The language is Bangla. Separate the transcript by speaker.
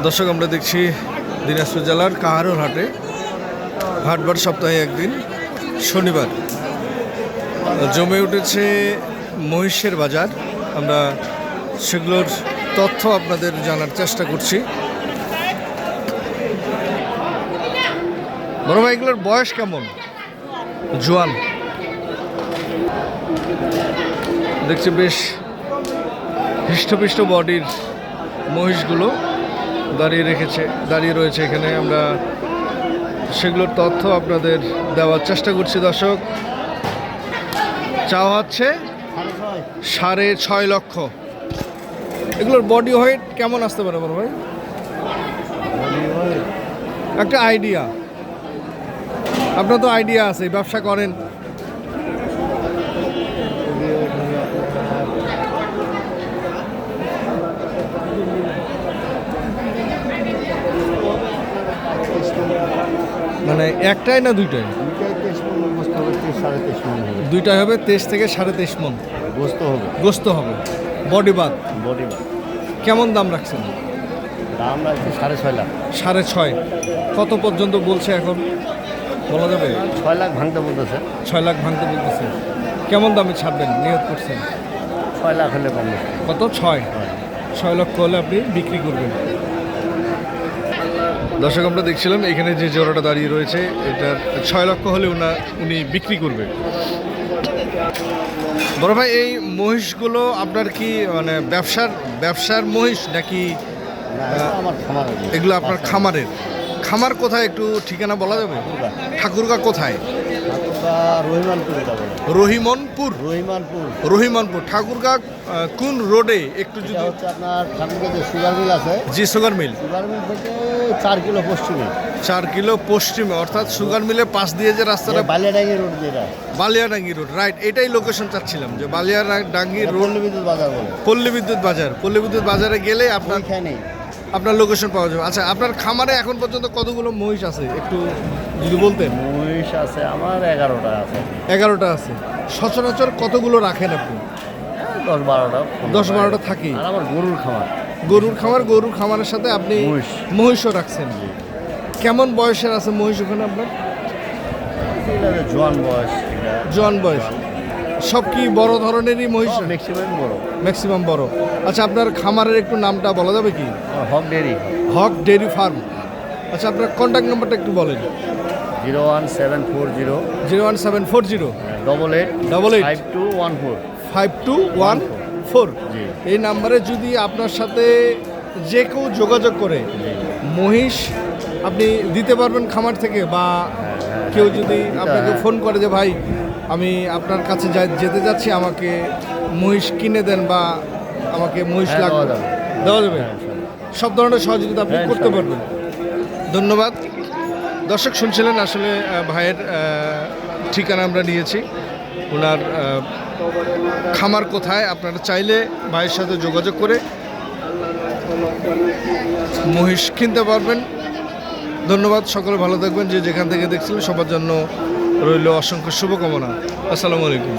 Speaker 1: দর্শক, আমরা দেখছি দিনাজপুর জেলার কাহারোল হাটে হাটবার সপ্তাহে একদিন শনিবার জমে উঠেছে মহিষের বাজার। আমরা সেগুলোর তথ্য আপনাদের জানার চেষ্টা করছি। বড় ভাই, এগুলোর বয়স কেমন? জোয়ান দেখছি, বেশ হৃষ্টপুষ্ট বডির মহিষগুলো দাঁড়িয়ে রয়েছে এখানে। আমরা সেগুলোর তথ্য আপনাদের দেওয়ার চেষ্টা করছি। দর্শক, চাওয়া হচ্ছে 6.5 লক্ষ। এগুলোর বডি ওয়েট কেমন আসতে পারে বড় ভাই? একটা আইডিয়া, আপনার তো আইডিয়া আছে, ব্যবসা করেন। মানে একটাই না দুইটাই? দুইটাই হবে। 23 থেকে 23.5 মন গোস্ত হবে। বডি বাদ। কেমন দাম রাখছেন?
Speaker 2: দাম রাখছে 6.5 লাখ।
Speaker 1: 6.5 কত পর্যন্ত বলছে এখন বলা যাবে?
Speaker 2: 6 লাখ ভাঙতে বলতেছে।
Speaker 1: 6 লাখ ভাঙতে বলতেছে। কেমন দামে ছাড়বেন নিয়ত করছেন?
Speaker 2: 6 লাখ হলে কম।
Speaker 1: কত? 6 লক্ষ হলে আপনি বিক্রি করবেন। দর্শক, আমরা দেখছিলাম এখানে যে জোড়াটা দাঁড়িয়ে রয়েছে, এটার 6 লক্ষ হলে উনি বিক্রি করবে। বড় ভাই, এই মহিষগুলো আপনার কি মানে ব্যবসার মহিষ নাকি এগুলো আপনার খামারের? খামার কোথায় একটু ঠিকানা বলা যাবে? ঠাকুরগা কোথায়? রহিমনপুর। ঠাকুরগা কোন রোডে একটু যদি?
Speaker 2: আপনার ঠাকুরগা যে সুগার মিল আছে।
Speaker 1: জি, সুগার মিল
Speaker 2: থেকে 4 কিলো পশ্চিমে।
Speaker 1: 4 কিলো পশ্চিমে, অর্থাৎ সুগার মিলের পাশ দিয়ে যে রাস্তাটা,
Speaker 2: বালিয়াডাঙ্গি রোড যেটা।
Speaker 1: Baliadangi road, right. এটাই লোকেশন চাচ্ছিলাম, যে বালিয়াডাঙ্গি রোড। পল্লী বিদ্যুৎ বাজারে গেলে আপনার লোকেশন পাওয়া যাবে। আচ্ছা, আপনার খামারে এখন পর্যন্ত কতগুলো মহিষ আছে একটু যদি বলতেন?
Speaker 2: মহিষ আছে আমার 11টা আছে।
Speaker 1: 11টা আছে। সচরাচর কতগুলো রাখেন আপনি? 10-12টা থাকি।
Speaker 2: আর আমার গরুর
Speaker 1: খামারের সাথে আপনি মহিষও রাখছেন। কেমন বয়সের আছে মহিষ ওখানে আপনার? জোয়ান বয়স। সব কি বড় ধরনেরই মহিষ? ম্যাক্সিমাম বড়। আচ্ছা, আপনার খামারের একটু নামটা বলা যাবে কি? হক ডেয়ারি ফার্ম। আচ্ছা, আপনার কন্ট্যাক্ট নাম্বারটা একটু বলেন।
Speaker 2: 01740
Speaker 1: 88 5214। এই নাম্বারে যদি আপনার সাথে যে কেউ যোগাযোগ করে মহিষ আপনি দিতে পারবেন খামার থেকে, বা কেউ যদি আপনাকে ফোন করে যে ভাই আমি আপনার কাছে যেতে যাচ্ছি, আমাকে মহিষ কিনে দেন বা আমাকে মহিষ লাগবে, দেওয়া যাবে। সব ধরনের সহযোগিতা আপনি করতে পারবেন। ধন্যবাদ। দর্শক, শুনছিলেন আসলে ভাইয়ের ঠিকানা আমরা নিয়েছি, ওনার খামার কোথায়। আপনারা চাইলে ভাইয়ের সাথে যোগাযোগ করে মহিষ কিনতে পারবেন। ধন্যবাদ। সকলে ভালো থাকবেন। যে যেখান থেকে দেখছিলেন সবার জন্য রইল অসংখ্য শুভকামনা। আসসালামু আলাইকুম।